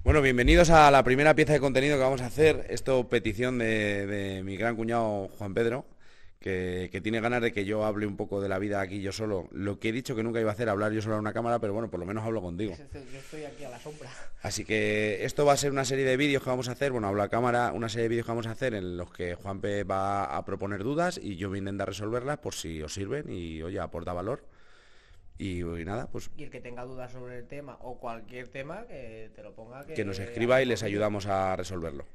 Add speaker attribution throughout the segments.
Speaker 1: Bueno, bienvenidos a la primera pieza de contenido que vamos a hacer. Esto petición de mi gran cuñado Juan Pedro, que tiene ganas de que yo hable un poco de la vida aquí yo solo. Lo que he dicho que nunca iba a hacer, hablar yo solo a una cámara, pero bueno, por lo menos hablo contigo.
Speaker 2: Yo estoy aquí a la sombra.
Speaker 1: Así que esto va a ser una serie de vídeos que vamos a hacer, bueno, hablo a cámara, una serie de vídeos que vamos a hacer en los que Juanpe va a proponer dudas y yo voy a intentar resolverlas por si os sirven y, oye, aporta valor. Y nada, pues
Speaker 2: Y el que tenga dudas sobre el tema o cualquier tema, que te lo ponga,
Speaker 1: que nos
Speaker 2: que
Speaker 1: escriba y
Speaker 2: hacemos
Speaker 1: les
Speaker 2: vídeo.
Speaker 1: ayudamos a resolverlo.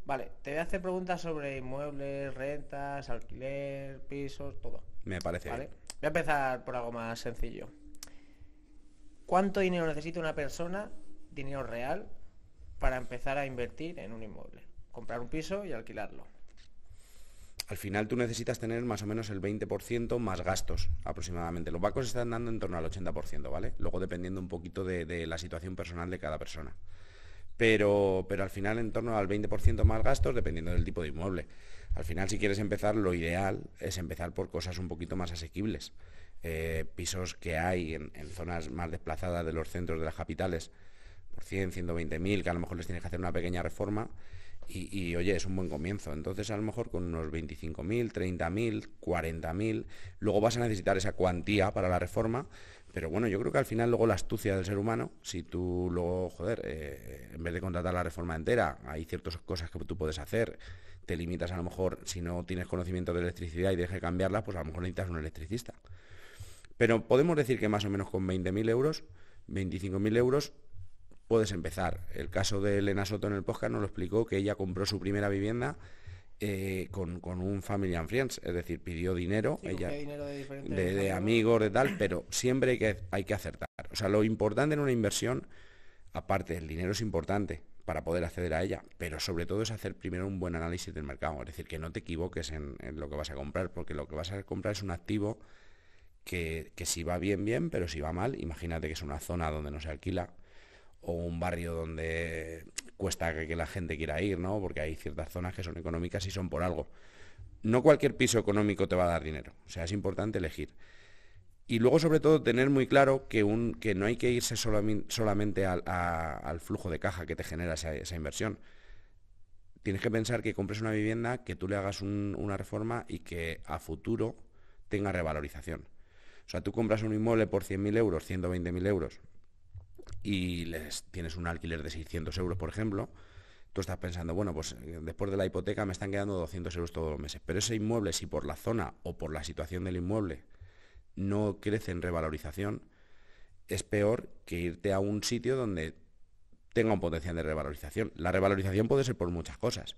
Speaker 2: Vale, te voy a hacer preguntas sobre inmuebles, rentas, alquiler, pisos, todo.
Speaker 1: Me parece
Speaker 2: Vale,
Speaker 1: bien.
Speaker 2: voy a empezar por algo más sencillo. ¿Cuánto dinero necesita una persona, dinero real, para empezar a invertir en un inmueble? Comprar un piso y alquilarlo.
Speaker 1: Al final tú necesitas tener más o menos el 20% más gastos aproximadamente. Los bancos están dando en torno al 80%, ¿vale? Luego dependiendo un poquito de la situación personal de cada persona. Pero al final en torno al 20% más gastos dependiendo del tipo de inmueble. Al final si quieres empezar, lo ideal es empezar por cosas un poquito más asequibles. Pisos que hay en zonas más desplazadas de los centros de las capitales por 100, 120 mil, que a lo mejor les tienes que hacer una pequeña reforma oye, es un buen comienzo. Entonces a lo mejor con unos 25.000, 30.000, 40.000, luego vas a necesitar esa cuantía para la reforma, pero bueno, yo creo que al final luego la astucia del ser humano, si tú luego, joder, en vez de contratar la reforma entera, hay ciertas cosas que tú puedes hacer, te limitas a lo mejor, si no tienes conocimiento de electricidad y dejas de cambiarla, pues a lo mejor necesitas un electricista. Pero podemos decir que más o menos con 20.000 euros, 25.000 euros, puedes empezar. El caso de Elena Soto en el podcast nos lo explicó, que ella compró su primera vivienda con un family and friends, es decir, pidió dinero,
Speaker 2: Sí,
Speaker 1: ella
Speaker 2: cogía dinero de diferentes
Speaker 1: de
Speaker 2: amigos.
Speaker 1: amigos, de tal, pero siempre hay que acertar. O sea, lo importante en una inversión, aparte, el dinero es importante para poder acceder a ella, pero sobre todo es hacer primero un buen análisis del mercado, es decir, que no te equivoques en lo que vas a comprar, porque lo que vas a comprar es un activo que si va bien, bien, pero si va mal, imagínate que es una zona donde no se alquila, o un barrio donde cuesta que la gente quiera ir, ¿no? Porque hay ciertas zonas que son económicas y son por algo. No cualquier piso económico te va a dar dinero, o sea, es importante elegir. Y luego, sobre todo, tener muy claro que no hay que irse solamente al flujo de caja que te genera esa inversión. Tienes que pensar que compres una vivienda, que tú le hagas una reforma y que a futuro tenga revalorización. O sea, tú compras un inmueble por 100.000 euros, 120.000 euros, y tienes un alquiler de 600 euros, por ejemplo, tú estás pensando, bueno, pues después de la hipoteca me están quedando 200 euros todos los meses. Pero ese inmueble, si por la zona o por la situación del inmueble no crece en revalorización, es peor que irte a un sitio donde tenga un potencial de revalorización. La revalorización puede ser por muchas cosas.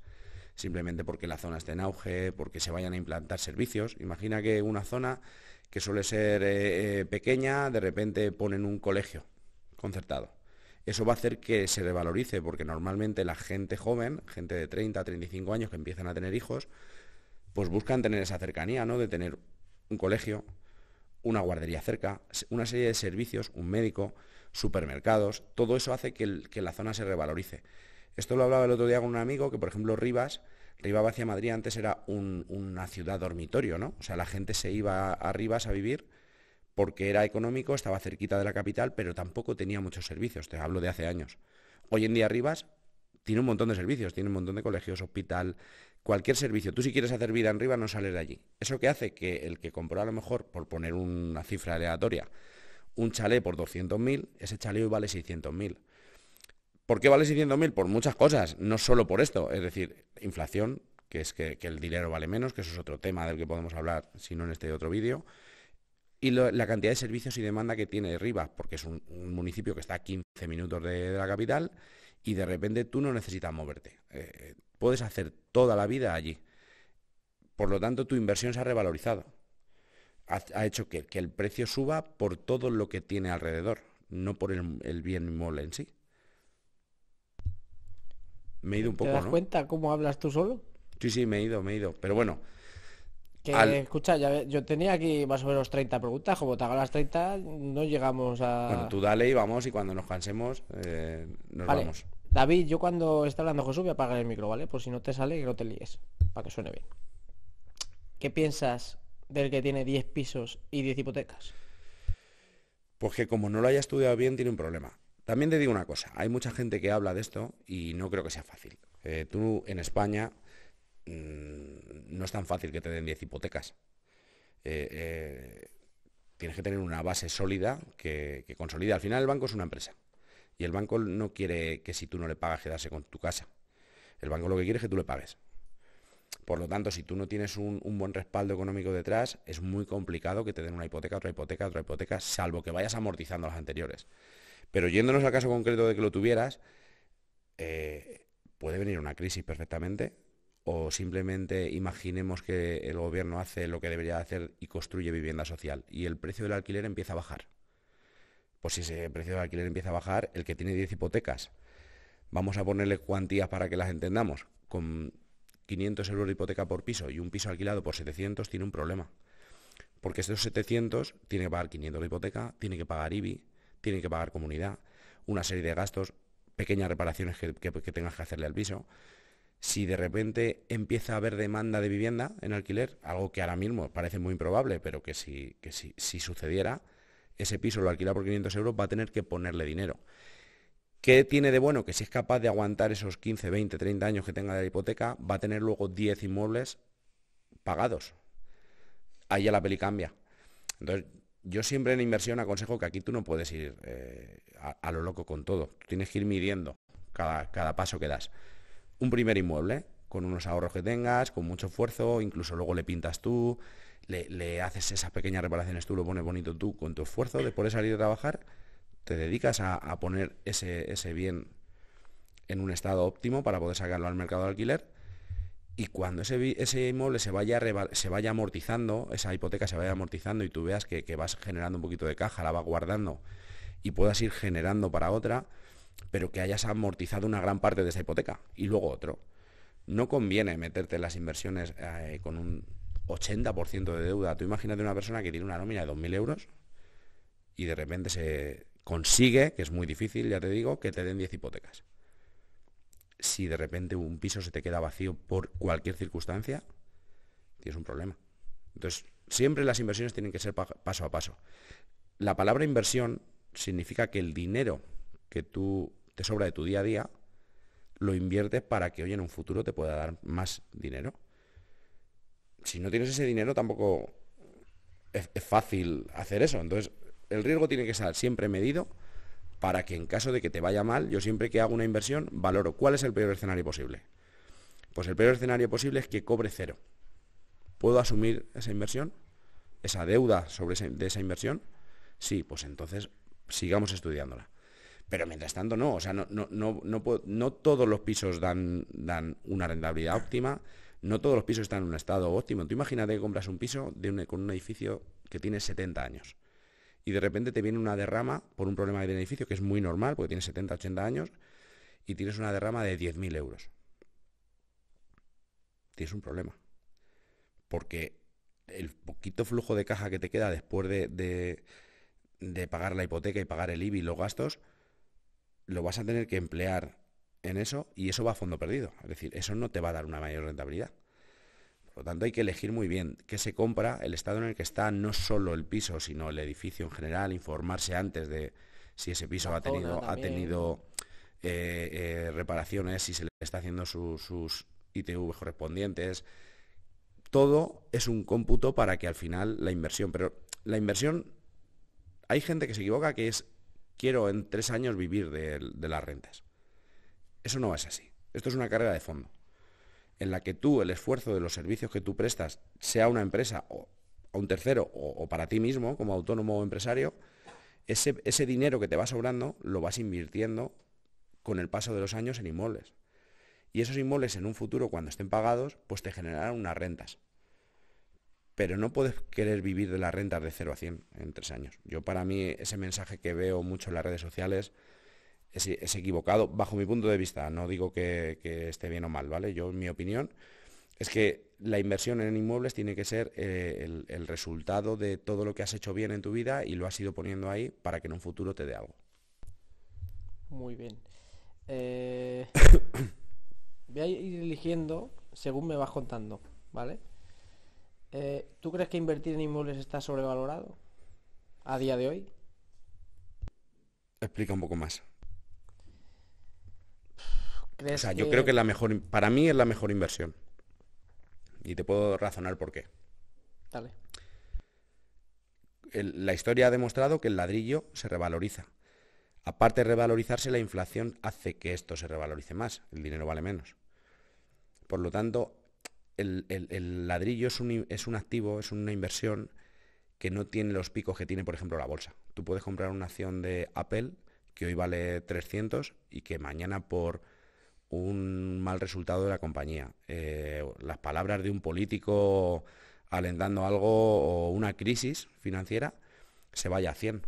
Speaker 1: Simplemente porque la zona esté en auge, porque se vayan a implantar servicios. Imagina que una zona que suele ser pequeña, de repente ponen un colegio concertado. Eso va a hacer que se revalorice, porque normalmente la gente joven, gente de 30 a 35 años que empiezan a tener hijos, pues buscan tener esa cercanía, ¿no? De tener un colegio, una guardería cerca, una serie de servicios, un médico, supermercados, todo eso hace que la zona se revalorice. Esto lo hablaba el otro día con un amigo, que por ejemplo Rivas hacia Madrid antes era una ciudad dormitorio, ¿no? O sea, la gente se iba a Rivas a vivir porque era económico, estaba cerquita de la capital, pero tampoco tenía muchos servicios, te hablo de hace años. Hoy en día Rivas tiene un montón de servicios, tiene un montón de colegios, hospital, cualquier servicio. Tú si quieres hacer vida en Rivas no sales de allí. Eso que hace que el que compró a lo mejor, por poner una cifra aleatoria, un chalet por 200.000, ese chalet hoy vale 600.000. ¿Por qué vale 600.000? Por muchas cosas, no solo por esto. Es decir, inflación, que es que el dinero vale menos, que eso es otro tema del que podemos hablar, si no en este otro vídeo. Y la cantidad de servicios y demanda que tiene Rivas, porque es un municipio que está a 15 minutos de la capital y de repente tú no necesitas moverte. Puedes hacer toda la vida allí. Por lo tanto, tu inversión se ha revalorizado. Ha hecho que el precio suba por todo lo que tiene alrededor, no por el bien inmueble en sí. Me he ido un
Speaker 2: ¿Te
Speaker 1: poco,
Speaker 2: das
Speaker 1: ¿no?
Speaker 2: cuenta cómo hablas tú solo?
Speaker 1: Sí, sí, me he ido. Pero bueno,
Speaker 2: Que,
Speaker 1: al...
Speaker 2: escucha, yo tenía aquí más o menos 30 preguntas, como te hago las 30, no llegamos
Speaker 1: Bueno,
Speaker 2: a...
Speaker 1: tú dale y vamos, y cuando nos cansemos, nos
Speaker 2: Vale,
Speaker 1: vamos.
Speaker 2: David, yo cuando esté hablando Jesús voy a apagar el micro, ¿vale? Por si no te sale, que no te líes, para que suene bien. ¿Qué piensas del que tiene 10 pisos y 10 hipotecas?
Speaker 1: Pues que como no lo haya estudiado bien, tiene un problema. También te digo una cosa, hay mucha gente que habla de esto y no creo que sea fácil. Tú en España no es tan fácil que te den 10 hipotecas. Eh, eh, Tienes que tener una base sólida que consolida. Al final el banco es una empresa y el banco no quiere que si tú no le pagas quedarse con tu casa. El banco lo que quiere es que tú le pagues. Por lo tanto, si tú no tienes un buen respaldo económico detrás, es muy complicado que te den una hipoteca, otra hipoteca, otra hipoteca, salvo que vayas amortizando las anteriores. Pero yéndonos al caso concreto de que lo tuvieras, puede venir una crisis perfectamente, o simplemente imaginemos que el gobierno hace lo que debería hacer y construye vivienda social y el precio del alquiler empieza a bajar. Pues si ese precio del alquiler empieza a bajar, el que tiene 10 hipotecas, vamos a ponerle cuantías para que las entendamos, con 500 euros de hipoteca por piso y un piso alquilado por 700 tiene un problema. Porque estos 700 tiene que pagar 500 de hipoteca, tiene que pagar IBI, tiene que pagar comunidad, una serie de gastos, pequeñas reparaciones que tengas que hacerle al piso. Si de repente empieza a haber demanda de vivienda en alquiler, algo que ahora mismo parece muy improbable, pero si sucediera, ese piso lo alquila por 500 euros, va a tener que ponerle dinero. ¿Qué tiene de bueno? Que si es capaz de aguantar esos 15, 20, 30 años que tenga de la hipoteca, va a tener luego 10 inmuebles pagados. Ahí ya la peli cambia. Entonces, yo siempre en inversión aconsejo que aquí tú no puedes ir a lo loco con todo. Tú tienes que ir midiendo cada paso que das. Un primer inmueble, con unos ahorros que tengas, con mucho esfuerzo, incluso luego le pintas tú, le haces esas pequeñas reparaciones tú, lo pones bonito tú con tu esfuerzo, después de salir a trabajar, te dedicas a poner ese bien en un estado óptimo para poder sacarlo al mercado de alquiler. Y cuando ese inmueble se vaya amortizando, esa hipoteca se vaya amortizando y tú veas que vas generando un poquito de caja, la vas guardando y puedas ir generando para otra, pero que hayas amortizado una gran parte de esa hipoteca y luego otro. No conviene meterte en las inversiones con un 80% de deuda. Tú imagínate una persona que tiene una nómina de 2.000 euros y de repente se consigue, que es muy difícil, ya te digo, que te den 10 hipotecas. Si de repente un piso se te queda vacío por cualquier circunstancia, tienes un problema. Entonces, siempre las inversiones tienen que ser paso a paso. La palabra inversión significa que el dinero que tú te sobra de tu día a día, lo inviertes para que hoy en un futuro te pueda dar más dinero. Si no tienes ese dinero, tampoco es fácil hacer eso. Entonces, el riesgo tiene que estar siempre medido para que en caso de que te vaya mal, yo siempre que hago una inversión valoro cuál es el peor escenario posible. Pues el peor escenario posible es que cobre cero. ¿Puedo asumir esa inversión? ¿Esa deuda de esa inversión? Sí, pues entonces sigamos estudiándola. Pero mientras tanto no, o sea, no todos los pisos dan una rentabilidad óptima, no todos los pisos están en un estado óptimo. Tú imagínate que compras un piso con un edificio que tiene 70 años y de repente te viene una derrama por un problema del edificio que es muy normal porque tienes 70, 80 años y tienes una derrama de 10.000 euros. Tienes un problema. Porque el poquito flujo de caja que te queda después de pagar la hipoteca y pagar el IBI y los gastos, lo vas a tener que emplear en eso y eso va a fondo perdido. Es decir, eso no te va a dar una mayor rentabilidad. Por lo tanto, hay que elegir muy bien qué se compra, el estado en el que está, no solo el piso, sino el edificio en general, informarse antes de si ese piso ha tenido reparaciones, si se le está haciendo sus ITV correspondientes. Todo es un cómputo para que al final la inversión, pero la inversión, hay gente que se equivoca que es, quiero en 3 años vivir de las rentas. Eso no es así. Esto es una carrera de fondo, en la que tú, el esfuerzo de los servicios que tú prestas, sea una empresa o a un tercero o para ti mismo, como autónomo o empresario, ese dinero que te va sobrando lo vas invirtiendo con el paso de los años en inmuebles. Y esos inmuebles en un futuro, cuando estén pagados, pues te generarán unas rentas. Pero no puedes querer vivir de las rentas de 0 a 100 en 3 años. Yo, para mí, ese mensaje que veo mucho en las redes sociales es equivocado, bajo mi punto de vista. No digo que esté bien o mal, ¿vale? Yo, en mi opinión, es que la inversión en inmuebles tiene que ser el resultado de todo lo que has hecho bien en tu vida y lo has ido poniendo ahí para que en un futuro te dé algo.
Speaker 2: Muy bien. Voy a ir eligiendo según me vas contando, ¿vale? ¿Tú crees que invertir en inmuebles está sobrevalorado a día de hoy?
Speaker 1: Explica un poco más. O sea, yo creo que es la mejor, para mí es la mejor inversión. Y te puedo razonar por qué.
Speaker 2: Dale.
Speaker 1: La historia ha demostrado que el ladrillo se revaloriza. Aparte de revalorizarse, la inflación hace que esto se revalorice más, el dinero vale menos. Por lo tanto, el ladrillo es un activo, es una inversión que no tiene los picos que tiene, por ejemplo, la bolsa. Tú puedes comprar una acción de Apple que hoy vale 300 y que mañana por un mal resultado de la compañía, las palabras de un político alentando algo o una crisis financiera, se vaya a 100.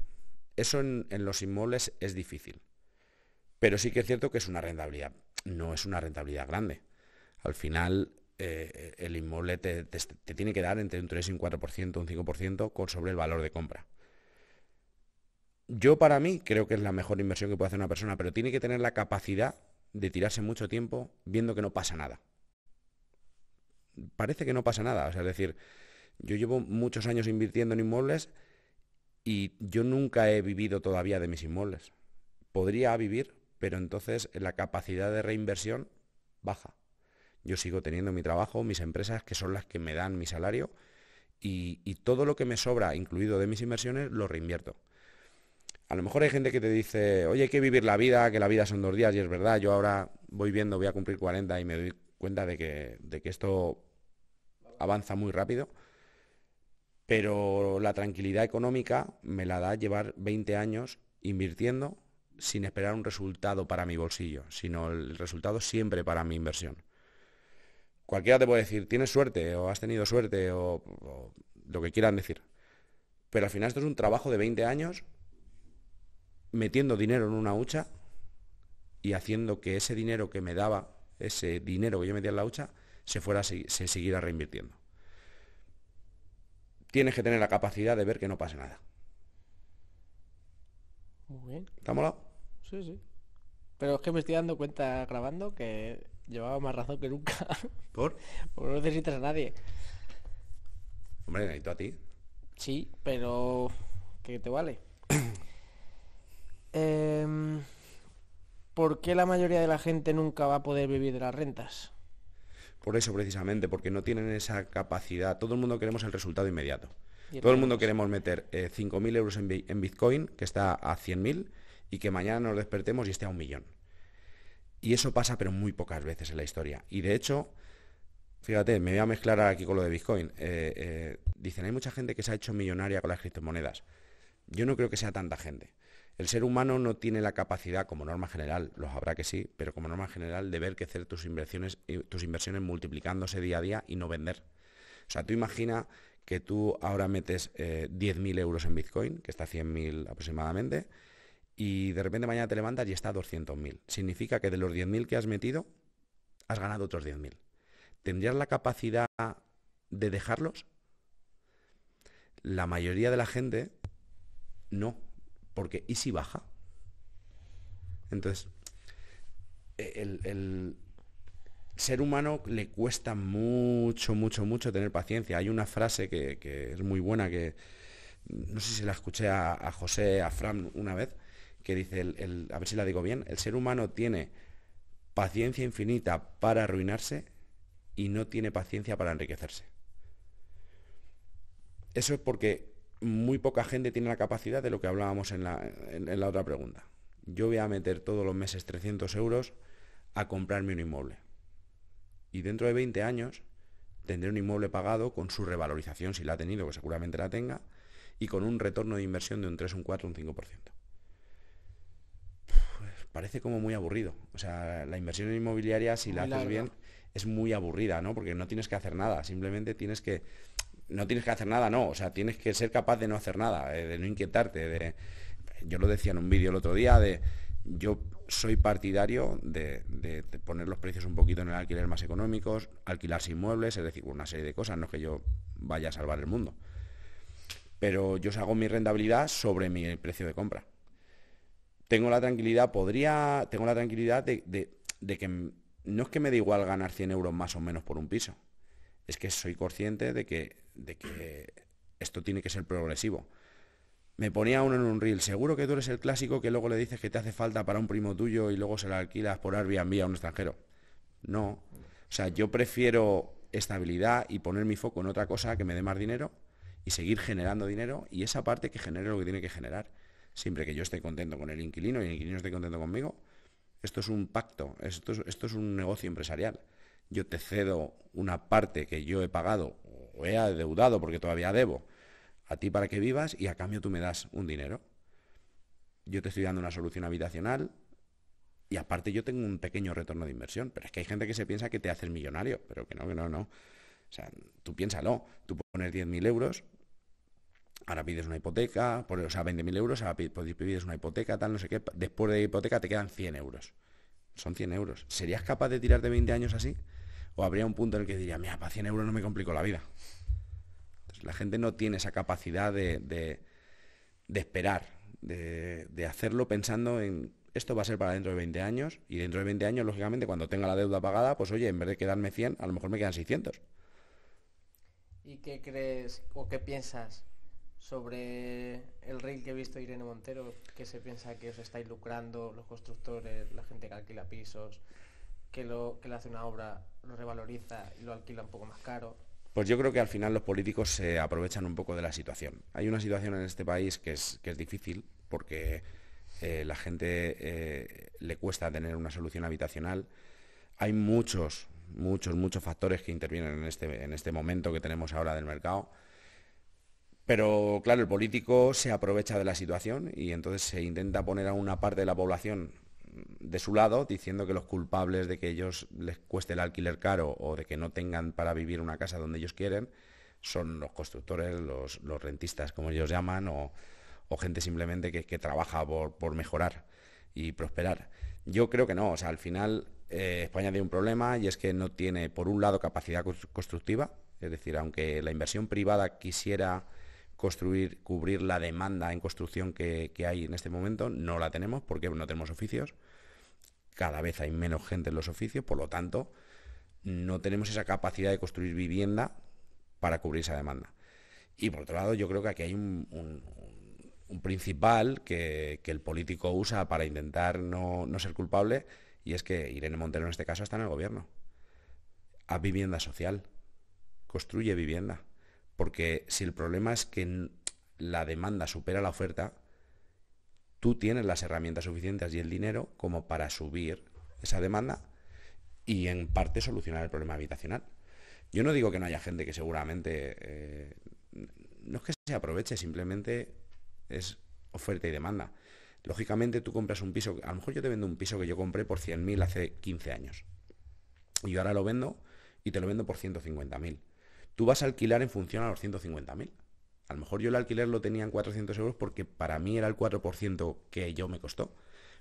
Speaker 1: Eso en los inmuebles es difícil. Pero sí que es cierto que es una rentabilidad. No es una rentabilidad grande. Al final, el inmueble te tiene que dar entre un 3 y un 4%, un 5% sobre el valor de compra. Yo para mí creo que es la mejor inversión que puede hacer una persona, pero tiene que tener la capacidad de tirarse mucho tiempo viendo que no pasa nada. Parece que no pasa nada. O sea, es decir, yo llevo muchos años invirtiendo en inmuebles y yo nunca he vivido todavía de mis inmuebles. Podría vivir, pero entonces la capacidad de reinversión baja. Yo sigo teniendo mi trabajo, mis empresas, que son las que me dan mi salario, y todo lo que me sobra, incluido de mis inversiones, lo reinvierto. A lo mejor hay gente que te dice, oye, hay que vivir la vida, que la vida son 2 días, y es verdad, yo ahora voy a cumplir 40 y me doy cuenta de que esto avanza muy rápido, pero la tranquilidad económica me la da llevar 20 años invirtiendo sin esperar un resultado para mi bolsillo, sino el resultado siempre para mi inversión. Cualquiera te puede decir, tienes suerte, o has tenido suerte, o lo que quieran decir. Pero al final esto es un trabajo de 20 años metiendo dinero en una hucha y haciendo que ese dinero que me daba, ese dinero que yo metía en la hucha, se siguiera reinvirtiendo. Tienes que tener la capacidad de ver que no pase nada.
Speaker 2: Muy bien.
Speaker 1: ¿Te ha molado?
Speaker 2: Sí, sí. Pero es que me estoy dando cuenta grabando que llevaba más razón que nunca.
Speaker 1: ¿Por?
Speaker 2: Porque no necesitas a nadie.
Speaker 1: Hombre, necesito a ti.
Speaker 2: Sí, pero ¿qué te vale? Em, ¿Por qué la mayoría de la gente nunca va a poder vivir de las rentas?
Speaker 1: Por eso precisamente, porque no tienen esa capacidad. Todo el mundo queremos el resultado inmediato.
Speaker 2: Y
Speaker 1: Todo el
Speaker 2: entonces no
Speaker 1: mundo
Speaker 2: pasa.
Speaker 1: queremos meter 5.000 euros en Bitcoin, que está a 100.000, y que mañana nos despertemos y esté a 1.000.000. Y eso pasa, pero muy pocas veces en la historia. Y de hecho, fíjate, me voy a mezclar aquí con lo de Bitcoin. Dicen, hay mucha gente que se ha hecho millonaria con las criptomonedas. Yo no creo que sea tanta gente. El ser humano no tiene la capacidad, como norma general, los habrá que sí, pero como norma general, de ver crecer tus inversiones multiplicándose día a día y no vender. O sea, tú imagina que tú ahora metes 10.000 euros en Bitcoin, que está a 100.000 aproximadamente, y de repente mañana te levantas y está a 200.000. Significa que de los 10.000 que has metido, has ganado otros 10.000. ¿Tendrías la capacidad de dejarlos? La mayoría de la gente no, porque ¿y si baja? Entonces, el ser humano le cuesta mucho, mucho, mucho tener paciencia. Hay una frase que es muy buena, que no sé si la escuché a José, a Fran una vez, que dice, a ver si la digo bien, el ser humano tiene paciencia infinita para arruinarse y no tiene paciencia para enriquecerse. Eso es porque muy poca gente tiene la capacidad de lo que hablábamos en la otra pregunta. Yo voy a meter todos los meses 300 euros a comprarme un inmueble. Y dentro de 20 años tendré un inmueble pagado con su revalorización, si la ha tenido, que seguramente la tenga, y con un retorno de inversión de un 3, un 4, un 5%. Parece como muy aburrido. O sea, la inversión inmobiliaria, si la haces bien, es muy aburrida, ¿no? Porque no tienes que hacer nada, simplemente tienes que... No tienes que hacer nada, no. O sea, tienes que ser capaz de no hacer nada, de no inquietarte. Yo lo decía en un vídeo el otro día, yo soy partidario de poner los precios un poquito en el alquiler más económicos, alquilarse inmuebles, es decir, una serie de cosas, no es que yo vaya a salvar el mundo. Pero yo hago mi rentabilidad sobre mi precio de compra. Tengo la tranquilidad de que no es que me da igual ganar 100 euros más o menos por un piso. Es que soy consciente de que esto tiene que ser progresivo. Me ponía uno en un reel, seguro que tú eres el clásico que luego le dices que te hace falta para un primo tuyo y luego se lo alquilas por Airbnb a un extranjero. No. O sea, yo prefiero estabilidad y poner mi foco en otra cosa que me dé más dinero y seguir generando dinero y esa parte que genere lo que tiene que generar. Siempre que yo esté contento con el inquilino y el inquilino esté contento conmigo, esto es un pacto, esto es un negocio empresarial. Yo te cedo una parte que yo he pagado o he adeudado porque todavía debo a ti para que vivas y a cambio tú me das un dinero. Yo te estoy dando una solución habitacional y aparte yo tengo un pequeño retorno de inversión. Pero es que hay gente que se piensa que te haces millonario, pero que no, que no, no. O sea, tú piénsalo, tú pones 10.000 euros, ahora pides una hipoteca, o sea, 20.000 euros, ahora pides una hipoteca, tal, no sé qué, después de hipoteca te quedan 100 euros. Son 100 euros. ¿Serías capaz de tirarte 20 años así? ¿O habría un punto en el que diría, mira, para 100 euros no me complico la vida? Entonces, la gente no tiene esa capacidad de esperar, de hacerlo pensando en esto va a ser para dentro de 20 años y dentro de 20 años, lógicamente, cuando tenga la deuda pagada, pues oye, en vez de quedarme 100, a lo mejor me quedan 600.
Speaker 2: ¿Y qué crees o qué piensas sobre el reel que he visto de Irene Montero, que se piensa que os estáis lucrando los constructores, la gente que alquila pisos, que le hace una obra, lo revaloriza y lo alquila un poco más caro?
Speaker 1: Pues yo creo que al final los políticos se aprovechan un poco de la situación. Hay una situación en este país que es difícil porque la gente le cuesta tener una solución habitacional. Hay muchos factores que intervienen en este momento que tenemos ahora del mercado. Pero claro, el político se aprovecha de la situación y entonces se intenta poner a una parte de la población de su lado, diciendo que los culpables de que ellos les cueste el alquiler caro o de que no tengan para vivir una casa donde ellos quieren son los constructores, los rentistas, como ellos llaman, o gente simplemente que trabaja por mejorar y prosperar. Yo creo que no, o sea, al final España tiene un problema y es que no tiene, por un lado, capacidad constructiva, es decir, aunque la inversión privada quisiera construir, cubrir la demanda en construcción que hay en este momento, no la tenemos porque no tenemos oficios, cada vez hay menos gente en los oficios, por lo tanto, no tenemos esa capacidad de construir vivienda para cubrir esa demanda. Y por otro lado, yo creo que aquí hay un principal que el político usa para intentar no ser culpable, y es que Irene Montero en este caso está en el gobierno. Haz vivienda social, construye vivienda. Porque si el problema es que la demanda supera la oferta, tú tienes las herramientas suficientes y el dinero como para subir esa demanda y en parte solucionar el problema habitacional. Yo no digo que no haya gente que seguramente no es que se aproveche, simplemente es oferta y demanda. Lógicamente tú compras un piso, a lo mejor yo te vendo un piso que yo compré por 100.000 hace 15 años y yo ahora lo vendo y te lo vendo por 150.000. Tú vas a alquilar en función a los 150.000. A lo mejor yo el alquiler lo tenía en 400 euros porque para mí era el 4% que yo me costó.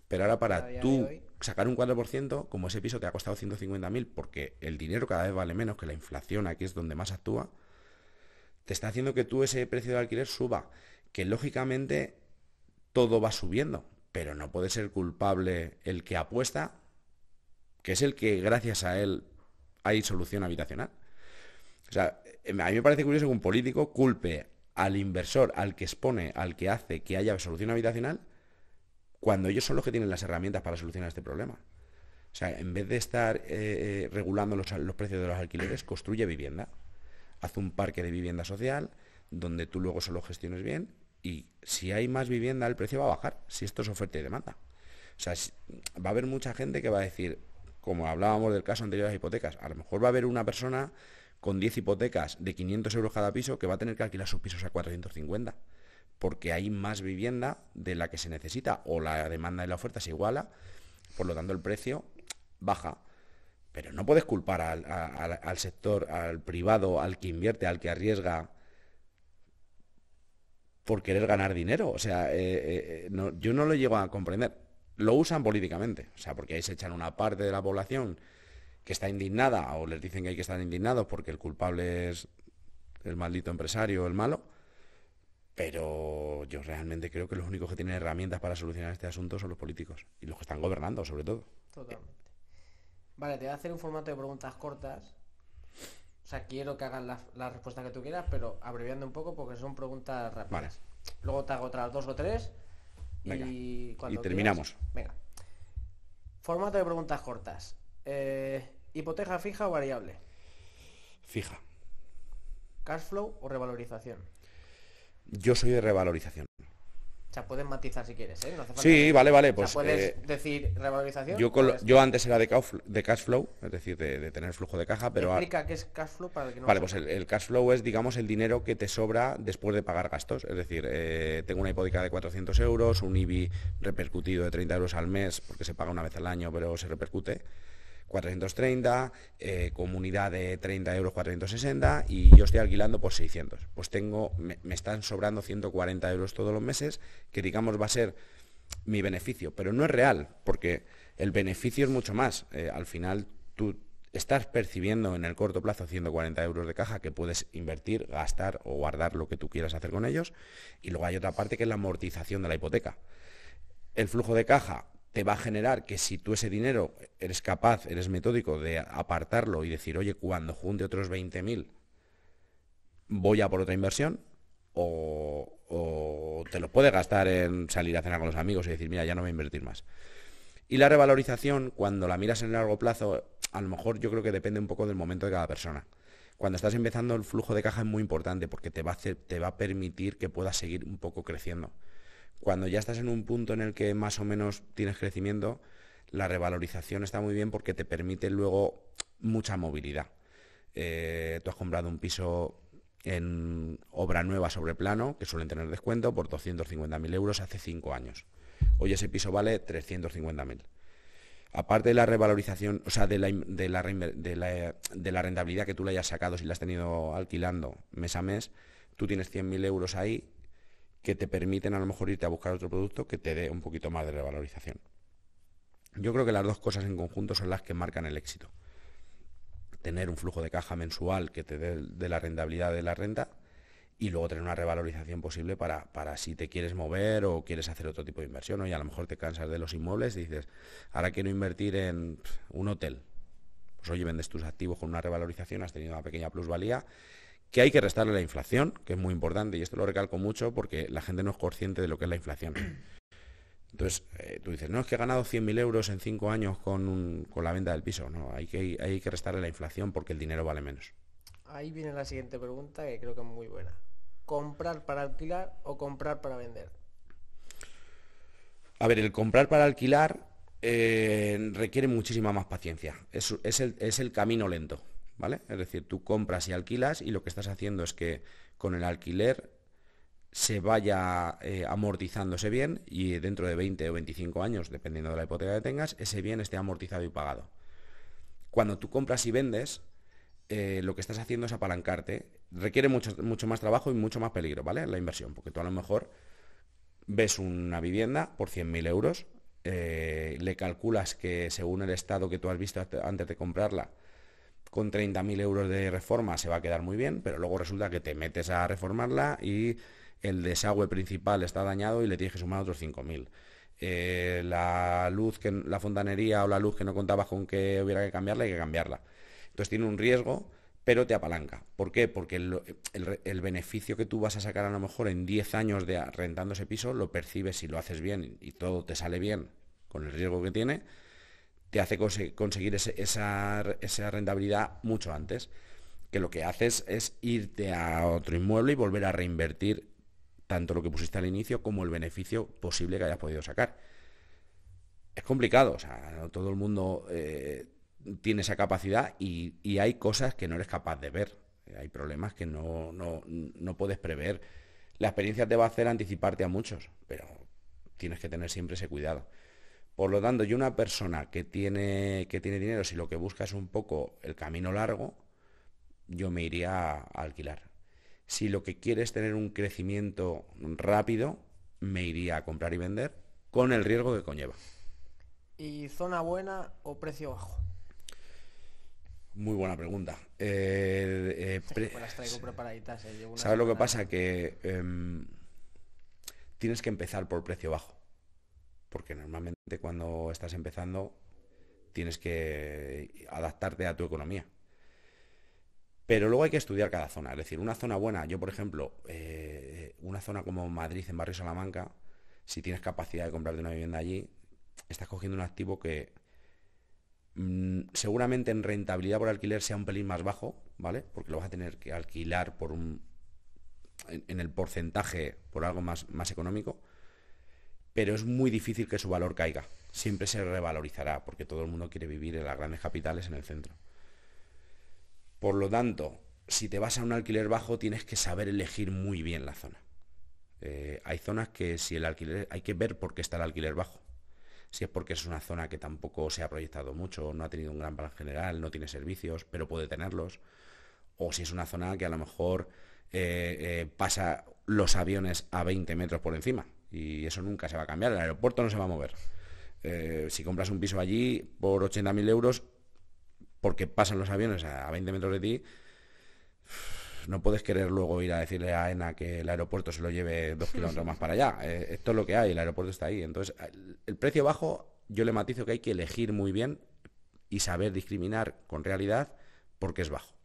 Speaker 1: Pero ahora para tú sacar un 4%, como ese piso te ha costado 150.000, porque el dinero cada vez vale menos, que la inflación aquí es donde más actúa, te está haciendo que tú ese precio de alquiler suba. Que lógicamente todo va subiendo, pero no puede ser culpable el que apuesta, que es el que gracias a él hay solución habitacional. O sea, a mí me parece curioso que un político culpe al inversor, al que expone, al que hace que haya solución habitacional, cuando ellos son los que tienen las herramientas para solucionar este problema. O sea, en vez de estar regulando los precios de los alquileres, construye vivienda. Haz un parque de vivienda social donde tú luego solo gestiones bien y si hay más vivienda el precio va a bajar, si esto es oferta y demanda. O sea, va a haber mucha gente que va a decir, como hablábamos del caso anterior de las hipotecas, a lo mejor va a haber una persona con 10 hipotecas de 500 euros cada piso que va a tener que alquilar sus pisos a 450, porque hay más vivienda de la que se necesita o la demanda y la oferta se iguala, por lo tanto el precio baja. Pero no puedes culpar al sector, al privado, al que invierte, al que arriesga por querer ganar dinero. O sea, yo no lo llego a comprender. Lo usan políticamente, o sea, porque ahí se echan una parte de la población que está indignada o les dicen que hay que estar indignados porque el culpable es el maldito empresario, el malo, pero yo realmente creo que los únicos que tienen herramientas para solucionar este asunto son los políticos y los que están gobernando, sobre todo.
Speaker 2: Totalmente. Vale, te voy a hacer un formato de preguntas cortas. O sea, quiero que hagas la respuesta que tú quieras, pero abreviando un poco porque son preguntas rápidas.
Speaker 1: Vale.
Speaker 2: Luego te hago otras 2 o 3
Speaker 1: Venga.
Speaker 2: y cuando
Speaker 1: terminamos.
Speaker 2: quieras. Venga. Formato de preguntas cortas. ¿Hipoteca fija o variable?
Speaker 1: Fija.
Speaker 2: ¿Cash flow o revalorización?
Speaker 1: Yo soy de revalorización.
Speaker 2: O sea, puedes matizar si quieres, ¿eh? No hace falta
Speaker 1: Sí, vale,
Speaker 2: o sea,
Speaker 1: pues
Speaker 2: puedes decir revalorización.
Speaker 1: yo antes era de cash flow, es decir, de tener flujo de caja, pero
Speaker 2: explica qué es cash flow para el que no
Speaker 1: vale,
Speaker 2: lo
Speaker 1: pues
Speaker 2: sepa.
Speaker 1: el cash flow es, digamos, el dinero que te sobra después de pagar gastos. Es decir, tengo una hipoteca de 400 euros, un IBI repercutido de 30 euros al mes, porque se paga una vez al año, pero se repercute. 430, comunidad de 30 euros 460 y yo estoy alquilando por 600. Pues me están sobrando 140 euros todos los meses, que digamos va a ser mi beneficio, pero no es real, porque el beneficio es mucho más. Al final tú estás percibiendo en el corto plazo 140 euros de caja que puedes invertir, gastar o guardar lo que tú quieras hacer con ellos, y luego hay otra parte que es la amortización de la hipoteca. El flujo de caja te va a generar que si tú ese dinero eres metódico de apartarlo y decir, oye, cuando junte otros 20.000 voy a por otra inversión, o te lo puedes gastar en salir a cenar con los amigos y decir, mira, ya no voy a invertir más. Y la revalorización, cuando la miras en el largo plazo, a lo mejor yo creo que depende un poco del momento de cada persona. Cuando estás empezando, el flujo de caja es muy importante porque te va a permitir que puedas seguir un poco creciendo. Cuando ya estás en un punto en el que más o menos tienes crecimiento, la revalorización está muy bien porque te permite luego mucha movilidad. Tú has comprado un piso en obra nueva sobre plano, que suelen tener descuento, por 250.000 euros hace 5 años. Hoy ese piso vale 350.000. Aparte de la revalorización, o sea, de la rentabilidad que tú le hayas sacado si la has tenido alquilando mes a mes, tú tienes 100.000 euros ahí que te permiten a lo mejor irte a buscar otro producto que te dé un poquito más de revalorización. Yo creo que las dos cosas en conjunto son las que marcan el éxito. Tener un flujo de caja mensual que te dé de la rentabilidad de la renta y luego tener una revalorización posible para si te quieres mover o quieres hacer otro tipo de inversión, ¿no? Y a lo mejor te cansas de los inmuebles y dices, ahora quiero invertir en un hotel. Pues oye, vendes tus activos con una revalorización, has tenido una pequeña plusvalía, que hay que restarle la inflación, que es muy importante, y esto lo recalco mucho porque la gente no es consciente de lo que es la inflación. Entonces, tú dices, no, es que he ganado 100.000 euros en 5 años con la venta del piso. No, hay que restarle la inflación porque el dinero vale menos.
Speaker 2: Ahí viene la siguiente pregunta que creo que es muy buena. ¿Comprar para alquilar o comprar para vender?
Speaker 1: A ver, el comprar para alquilar requiere muchísima más paciencia. Es el camino lento, ¿vale? Es decir, tú compras y alquilas y lo que estás haciendo es que con el alquiler se vaya amortizándose bien y dentro de 20 o 25 años, dependiendo de la hipoteca que tengas, ese bien esté amortizado y pagado. Cuando tú compras y vendes, lo que estás haciendo es apalancarte. Requiere mucho más trabajo y mucho más peligro, ¿vale? La inversión, porque tú a lo mejor ves una vivienda por 100.000 euros, le calculas que según el estado que tú has visto antes de comprarla, con 30.000 euros de reforma se va a quedar muy bien, pero luego resulta que te metes a reformarla y el desagüe principal está dañado y le tienes que sumar otros 5.000. La fontanería o la luz que no contabas con que hubiera que cambiarla, hay que cambiarla. Entonces tiene un riesgo, pero te apalanca. ¿Por qué? Porque el beneficio que tú vas a sacar a lo mejor en 10 años de rentando ese piso, lo percibes si lo haces bien y todo te sale bien con el riesgo que tiene, te hace conseguir esa rentabilidad mucho antes. Que lo que haces es irte a otro inmueble y volver a reinvertir tanto lo que pusiste al inicio como el beneficio posible que hayas podido sacar. Es complicado, o sea, no todo el mundo tiene esa capacidad y hay cosas que no eres capaz de ver. Hay problemas que no puedes prever. La experiencia te va a hacer anticiparte a muchos, pero tienes que tener siempre ese cuidado. Por lo tanto, yo una persona que tiene dinero, si lo que busca es un poco el camino largo, yo me iría a alquilar. Si lo que quiere es tener un crecimiento rápido, me iría a comprar y vender con el riesgo que conlleva.
Speaker 2: ¿Y zona buena o precio bajo?
Speaker 1: Muy buena pregunta.
Speaker 2: Pues las traigo preparaditas, llevo una
Speaker 1: ¿Sabes lo que
Speaker 2: semana.
Speaker 1: pasa? Que tienes que empezar por precio bajo. Porque normalmente cuando estás empezando tienes que adaptarte a tu economía. Pero luego hay que estudiar cada zona. Es decir, una zona buena, yo por ejemplo, una zona como Madrid, en Barrio Salamanca, si tienes capacidad de comprarte una vivienda allí, estás cogiendo un activo que seguramente en rentabilidad por alquiler sea un pelín más bajo, ¿vale? Porque lo vas a tener que alquilar en el porcentaje por algo más económico, pero es muy difícil que su valor caiga. Siempre se revalorizará, porque todo el mundo quiere vivir en las grandes capitales, en el centro. Por lo tanto, si te vas a un alquiler bajo, tienes que saber elegir muy bien la zona. Hay zonas que si el alquiler, hay que ver por qué está el alquiler bajo. Si es porque es una zona que tampoco se ha proyectado mucho, no ha tenido un gran plan general, no tiene servicios, pero puede tenerlos. O si es una zona que a lo mejor pasa los aviones a 20 metros por encima. Y eso nunca se va a cambiar, el aeropuerto no se va a mover. Si compras un piso allí por 80.000 euros, porque pasan los aviones a 20 metros de ti, no puedes querer luego ir a decirle a AENA que el aeropuerto se lo lleve 2 kilómetros más para allá. Esto es lo que hay, el aeropuerto está ahí. Entonces, el precio bajo, yo le matizo que hay que elegir muy bien y saber discriminar con realidad porque es bajo.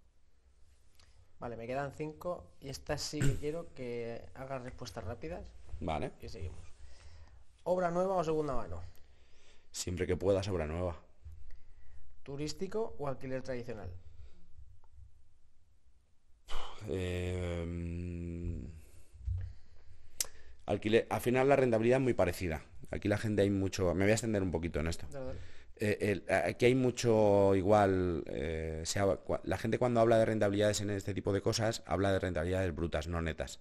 Speaker 2: Vale, me quedan 5 y esta sí que quiero que hagas respuestas rápidas.
Speaker 1: Vale.
Speaker 2: Y seguimos. ¿Obra nueva o segunda mano?
Speaker 1: Siempre que puedas, obra nueva.
Speaker 2: ¿Turístico o alquiler tradicional?
Speaker 1: Alquiler, al final la rentabilidad es muy parecida. Aquí la gente hay mucho. Me voy a extender un poquito en esto. Aquí hay mucho igual. La gente cuando habla de rentabilidades en este tipo de cosas, habla de rentabilidades brutas, no netas.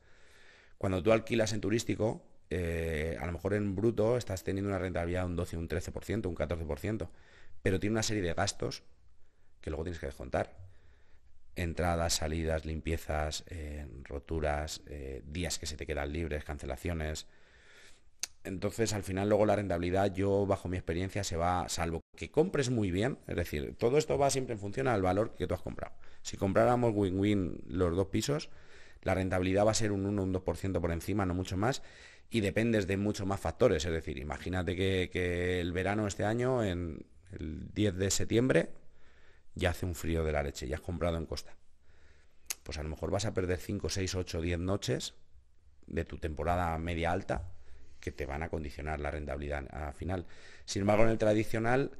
Speaker 1: Cuando tú alquilas en turístico, a lo mejor en bruto estás teniendo una rentabilidad de un 12, un 13%, un 14%, pero tiene una serie de gastos que luego tienes que descontar. Entradas, salidas, limpiezas, roturas, días que se te quedan libres, cancelaciones. Entonces, al final, luego la rentabilidad, yo, bajo mi experiencia, se va, salvo que compres muy bien, es decir, todo esto va siempre en función al valor que tú has comprado. Si compráramos win-win los dos pisos, la rentabilidad va a ser un 1 o un 2% por encima, no mucho más, y dependes de muchos más factores. Es decir, imagínate que el verano este año, en el 10 de septiembre, ya hace un frío de la leche, ya has comprado en costa. Pues a lo mejor vas a perder 5, 6, 8, 10 noches de tu temporada media alta que te van a condicionar la rentabilidad al final. Sin embargo, en el tradicional,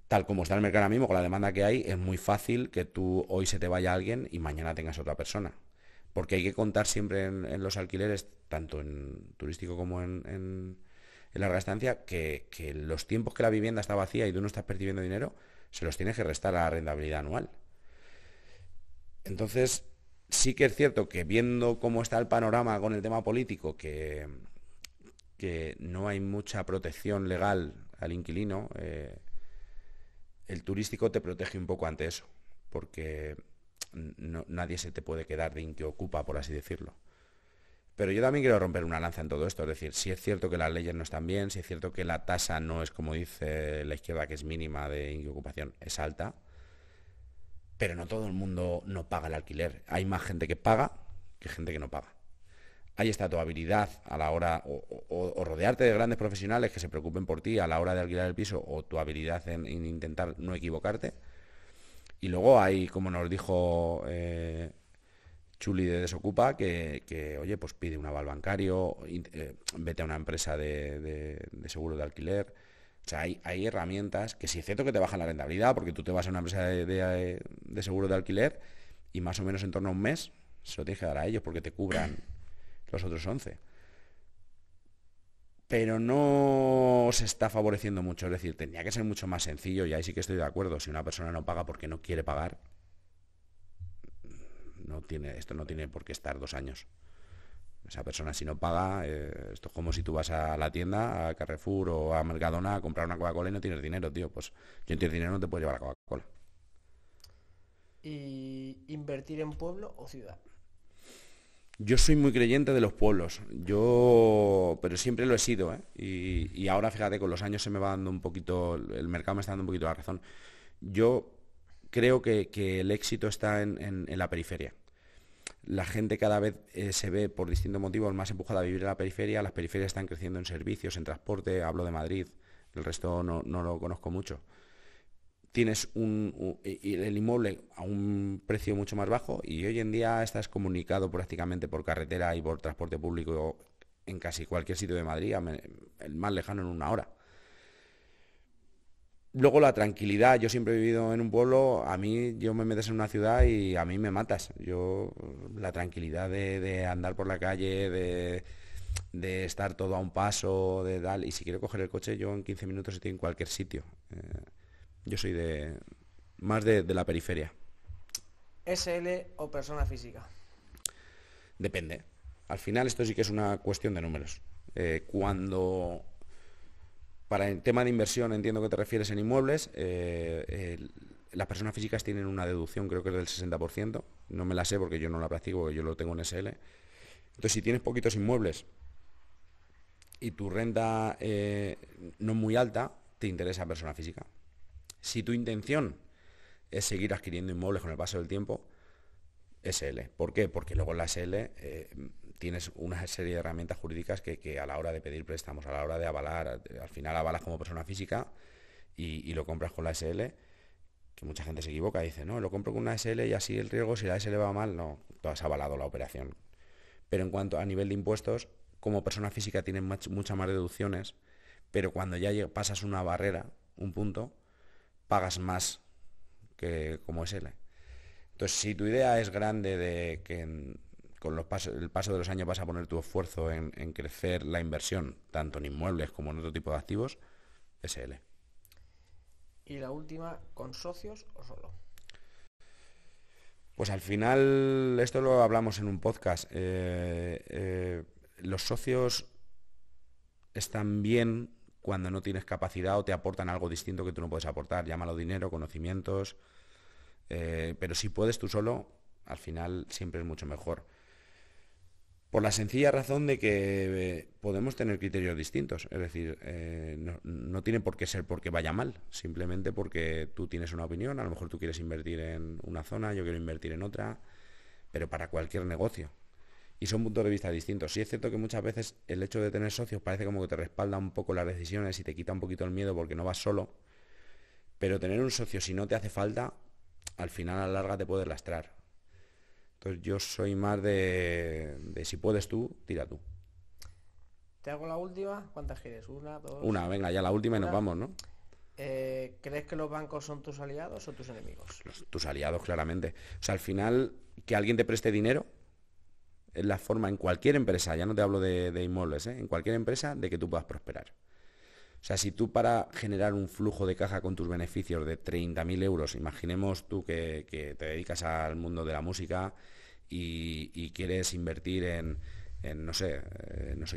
Speaker 1: tal como está el mercado ahora mismo, con la demanda que hay, es muy fácil que tú hoy se te vaya alguien y mañana tengas otra persona. Porque hay que contar siempre en los alquileres, tanto en turístico como en larga estancia, que los tiempos que la vivienda está vacía y tú no estás percibiendo dinero, se los tienes que restar a la rentabilidad anual. Entonces, sí que es cierto que viendo cómo está el panorama con el tema político, que no hay mucha protección legal al inquilino, el turístico te protege un poco ante eso, porque nadie se te puede quedar de inquiocupa, por así decirlo. Pero yo también quiero romper una lanza en todo esto, es decir, si es cierto que las leyes no están bien, si es cierto que la tasa no es como dice la izquierda, que es mínima de inquiocupación, es alta, pero no todo el mundo no paga el alquiler. Hay más gente que paga que gente que no paga. Ahí está tu habilidad a la hora, o rodearte de grandes profesionales que se preocupen por ti a la hora de alquilar el piso, o tu habilidad en intentar no equivocarte. Y luego hay, como nos dijo Chuli de Desocupa, que oye, pues pide un aval bancario, vete a una empresa de seguro de alquiler. O sea, hay herramientas que sí es cierto que te bajan la rentabilidad, porque tú te vas a una empresa de seguro de alquiler y más o menos en torno a un mes se lo tienes que dar a ellos porque te cubran los otros 11. Pero no se está favoreciendo mucho, es decir, tendría que ser mucho más sencillo, y ahí sí que estoy de acuerdo. Si una persona no paga porque no quiere pagar, esto no tiene por qué estar 2 años. Esa persona, si no paga, esto es como si tú vas a la tienda, a Carrefour o a Mercadona a comprar una Coca-Cola y no tienes dinero, tío. Pues si no tienes dinero no te puedes llevar a Coca-Cola.
Speaker 2: ¿Y invertir en pueblo o ciudad?
Speaker 1: Yo soy muy creyente de los pueblos, pero siempre lo he sido, ¿eh? Y ahora, fíjate, con los años se me va dando un poquito, el mercado me está dando un poquito la razón. Yo creo que el éxito está en la periferia. La gente cada vez se ve, por distintos motivos, más empujada a vivir en la periferia. Las periferias están creciendo en servicios, en transporte, hablo de Madrid, el resto no lo conozco mucho. tienes y el inmueble a un precio mucho más bajo, y hoy en día estás comunicado prácticamente por carretera y por transporte público en casi cualquier sitio de Madrid, el más lejano en una hora. Luego la tranquilidad, yo siempre he vivido en un pueblo, a mí yo me metes en una ciudad y a mí me matas. Yo, la tranquilidad de andar por la calle, de estar todo a un paso, de tal, y si quiero coger el coche, yo en 15 minutos estoy en cualquier sitio. Yo soy más de la periferia.
Speaker 2: ¿SL o persona física?
Speaker 1: Depende. Al final esto sí que es una cuestión de números. Cuando Para el tema de inversión entiendo que te refieres en inmuebles, las personas físicas tienen una deducción, creo que es del 60%, no me la sé porque yo no la practico, porque yo lo tengo en SL. Entonces, si tienes poquitos inmuebles y tu renta no muy alta, te interesa persona física. Si tu intención es seguir adquiriendo inmuebles con el paso del tiempo, SL. ¿Por qué? Porque luego en la SL tienes una serie de herramientas jurídicas que a la hora de pedir préstamos, a la hora de avalar, al final avalas como persona física y lo compras con la SL, que mucha gente se equivoca y dice, no, lo compro con una SL y así el riesgo, si la SL va mal, no, tú has avalado la operación. Pero en cuanto a nivel de impuestos, como persona física tienes muchas más deducciones, pero cuando ya pasas una barrera, un punto, pagas más que como SL. Entonces, si tu idea es grande de que con el paso de los años vas a poner tu esfuerzo en crecer la inversión, tanto en inmuebles como en otro tipo de activos, SL.
Speaker 2: Y la última, ¿con socios o solo?
Speaker 1: Pues al final, esto lo hablamos en un podcast, los socios están bien cuando no tienes capacidad o te aportan algo distinto que tú no puedes aportar, llámalo dinero, conocimientos, pero si puedes tú solo, al final siempre es mucho mejor. Por la sencilla razón de que podemos tener criterios distintos, es decir, no tiene por qué ser porque vaya mal, simplemente porque tú tienes una opinión, a lo mejor tú quieres invertir en una zona, yo quiero invertir en otra, pero para cualquier negocio. Y son puntos de vista distintos. Sí es cierto que muchas veces el hecho de tener socios parece como que te respalda un poco las decisiones y te quita un poquito el miedo porque no vas solo, pero tener un socio si no te hace falta, al final a la larga te puede lastrar. Entonces yo soy más de si puedes tú, tira tú.
Speaker 2: Te hago la última. ¿Cuántas quieres? ¿Una, dos?
Speaker 1: Una, venga, ya la última y nos
Speaker 2: Una.
Speaker 1: vamos, ¿no?
Speaker 2: ¿Crees que los bancos son tus aliados o tus enemigos?
Speaker 1: Tus aliados, claramente. O sea, al final, que alguien te preste dinero es la forma en cualquier empresa, ya no te hablo de inmuebles, en cualquier empresa de que tú puedas prosperar. O sea, si tú para generar un flujo de caja con tus beneficios de 30.000 euros, imaginemos tú que te dedicas al mundo de la música y quieres invertir no sé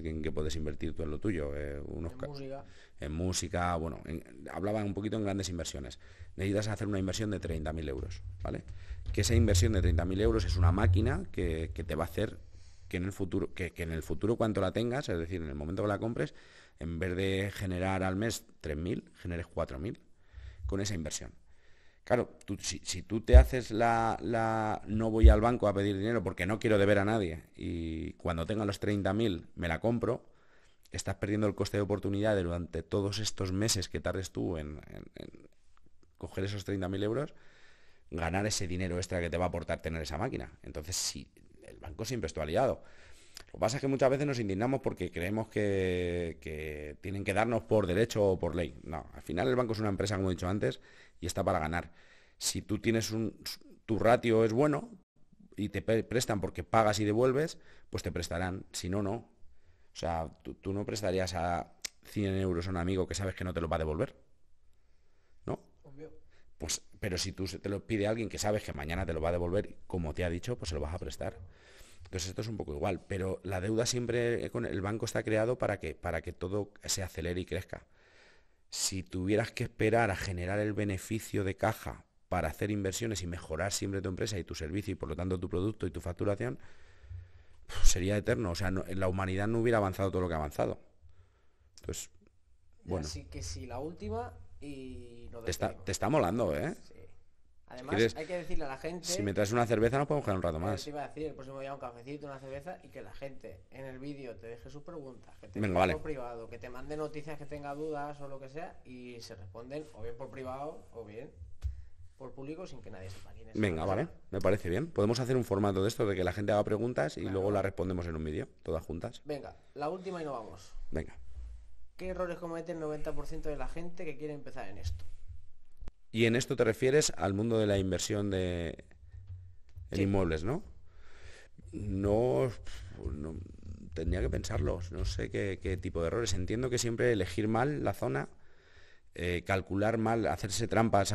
Speaker 1: en qué puedes invertir tú en lo tuyo.
Speaker 2: Música.
Speaker 1: En música, bueno, hablaban un poquito en grandes inversiones. Necesitas hacer una inversión de 30.000 euros, ¿vale? Que esa inversión de 30.000 euros es una máquina que te va a hacer que en el futuro cuando la tengas, es decir, en el momento que la compres, en vez de generar al mes 3.000, generes 4.000 con esa inversión. Claro, si tú te haces no voy al banco a pedir dinero porque no quiero deber a nadie y cuando tenga los 30.000 me la compro, estás perdiendo el coste de oportunidad de durante todos estos meses que tardes tú en coger esos 30.000 euros, ganar ese dinero extra que te va a aportar tener esa máquina. Entonces, sí, el banco siempre es tu aliado. Lo que pasa es que muchas veces nos indignamos porque creemos que tienen que darnos por derecho o por ley. No, al final el banco es una empresa, como he dicho antes, y está para ganar. Si tú tienes tu ratio es bueno y te prestan porque pagas y devuelves, pues te prestarán. Si no, no. O sea, tú no prestarías a 100 euros a un amigo que sabes que no te lo va a devolver, ¿no?
Speaker 2: Obvio.
Speaker 1: Pues, pero si tú te lo pide a alguien que sabes que mañana te lo va a devolver, como te ha dicho, pues se lo vas a prestar. Entonces esto es un poco igual, pero la deuda siempre con el banco está creado para que todo se acelere y crezca. Si tuvieras que esperar a generar el beneficio de caja para hacer inversiones y mejorar siempre tu empresa y tu servicio y por lo tanto tu producto y tu facturación, sería eterno. O sea, la humanidad no hubiera avanzado todo lo que ha avanzado. Entonces, bueno.
Speaker 2: Así que sí, la última y nos
Speaker 1: Te
Speaker 2: despedimos.
Speaker 1: está molando, ¿eh?
Speaker 2: Sí. Además,
Speaker 1: quieres,
Speaker 2: hay que decirle a la gente...
Speaker 1: si me traes una cerveza nos podemos quedar un rato más.
Speaker 2: Te iba a decir, el próximo día un cafecito, una cerveza y que la gente en el vídeo te deje sus preguntas, que te
Speaker 1: Venga,
Speaker 2: deje
Speaker 1: vale.
Speaker 2: por privado, que te mande noticias que tenga dudas o lo que sea y se responden o bien por privado o bien por público sin que nadie sepa quién es.
Speaker 1: Venga, vale, me parece bien. Podemos hacer un formato de esto, de que la gente haga preguntas y
Speaker 2: Claro.
Speaker 1: luego las respondemos en un vídeo, todas juntas.
Speaker 2: Venga, la última y nos vamos.
Speaker 1: Venga.
Speaker 2: ¿Qué errores comete el 90% de la gente que quiere empezar en esto?
Speaker 1: Y en esto te refieres al mundo de la inversión en
Speaker 2: Sí.
Speaker 1: inmuebles, ¿no? No, no, tendría que pensarlos, no sé qué tipo de errores. Entiendo que siempre elegir mal la zona, calcular mal, hacerse trampas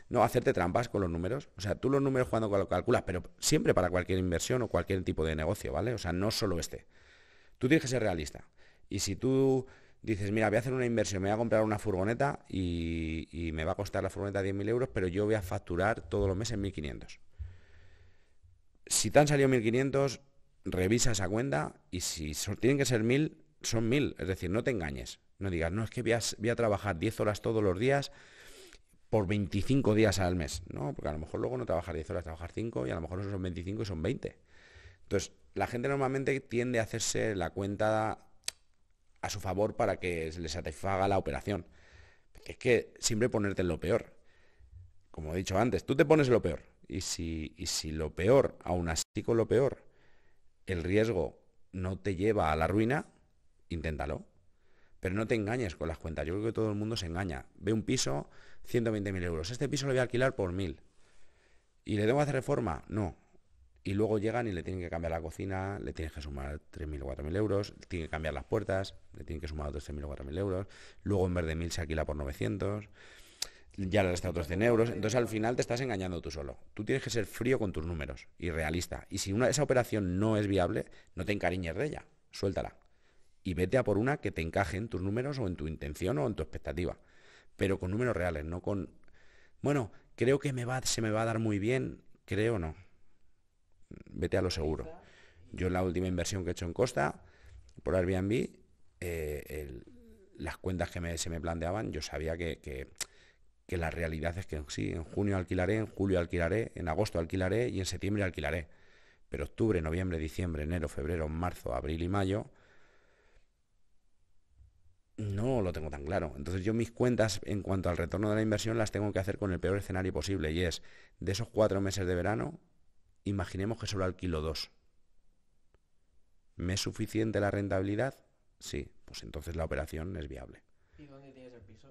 Speaker 1: no, hacerte trampas con los números. O sea, tú los números cuando lo calculas, pero siempre para cualquier inversión o cualquier tipo de negocio, ¿vale? O sea, no solo este. Tú tienes que ser realista. Y si tú dices, mira, voy a hacer una inversión, me voy a comprar una furgoneta y me va a costar la furgoneta 10.000 euros, pero yo voy a facturar todos los meses 1.500. Si te han salido 1.500, revisa esa cuenta y si tienen que ser 1.000, son 1.000. Es decir, no te engañes. No digas, no, es que voy a trabajar 10 horas todos los días por 25 días al mes. No, porque a lo mejor luego no trabajar 10 horas, trabajar 5 y a lo mejor esos son 25 y son 20. Entonces, la gente normalmente tiende a hacerse la cuenta a su favor para que se le satisfaga la operación. Porque es que siempre ponerte en lo peor. Como he dicho antes, tú te pones en lo peor. Y si lo peor, aún así con lo peor, el riesgo no te lleva a la ruina, inténtalo. Pero no te engañes con las cuentas. Yo creo que todo el mundo se engaña. Ve un piso, 120.000 euros. Este piso lo voy a alquilar por 1.000. ¿Y le tengo que hacer reforma? No. Y luego llegan y le tienen que cambiar la cocina, le tienes que sumar 3.000 o 4.000 euros, le tienen que cambiar las puertas, le tienen que sumar otros 3.000 o 4.000 euros, luego en vez de 1.000 se alquila por 900, ya le resta otros 100 euros, entonces al final te estás engañando tú solo. Tú tienes que ser frío con tus números y realista. Y si esa operación no es viable, no te encariñes de ella, suéltala. Y vete a por una que te encaje en tus números o en tu intención o en tu expectativa. Pero con números reales, no con... Bueno, creo que se me va a dar muy bien, creo no. Vete a lo seguro. Yo en la última inversión que he hecho en Costa, por Airbnb, las cuentas que se me planteaban, yo sabía que la realidad es que sí, en junio alquilaré, en julio alquilaré, en agosto alquilaré y en septiembre alquilaré. Pero octubre, noviembre, diciembre, enero, febrero, marzo, abril y mayo no lo tengo tan claro. Entonces yo mis cuentas en cuanto al retorno de la inversión las tengo que hacer con el peor escenario posible y es de esos 4 meses de verano, imaginemos que solo alquilo 2. ¿Me es suficiente la rentabilidad? Sí, pues entonces la operación es viable.
Speaker 2: ¿Y dónde tienes el piso?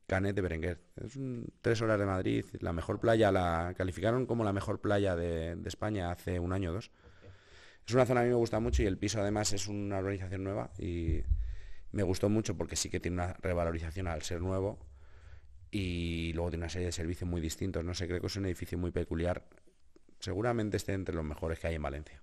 Speaker 1: Canet de Berenguer. Es 3 horas de Madrid. La mejor playa, la calificaron como la mejor playa de España hace un año o dos. Es una zona que a mí me gusta mucho y el piso además es una urbanización nueva y me gustó mucho porque sí que tiene una revalorización al ser nuevo y luego tiene una serie de servicios muy distintos. No sé, creo que es un edificio muy peculiar. Seguramente esté entre los mejores que hay en Valencia.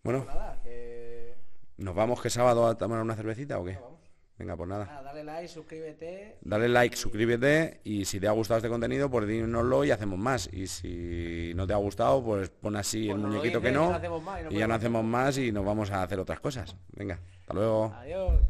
Speaker 1: Bueno,
Speaker 2: Pues nada, que...
Speaker 1: ¿nos vamos que sábado a tomar una cervecita o qué?
Speaker 2: Vamos.
Speaker 1: Venga, pues nada.
Speaker 2: Nada, dale like, suscríbete.
Speaker 1: Dale like, suscríbete y si te ha gustado este contenido, pues dínoslo y hacemos más. Y si no te ha gustado, pues pon así
Speaker 2: Pues
Speaker 1: el
Speaker 2: nos lo
Speaker 1: muñequito que
Speaker 2: dices y
Speaker 1: no
Speaker 2: no hacemos más y nos
Speaker 1: y ya no
Speaker 2: ponemos.
Speaker 1: hacemos más y nos vamos a hacer otras cosas. Venga, hasta luego.
Speaker 2: Adiós.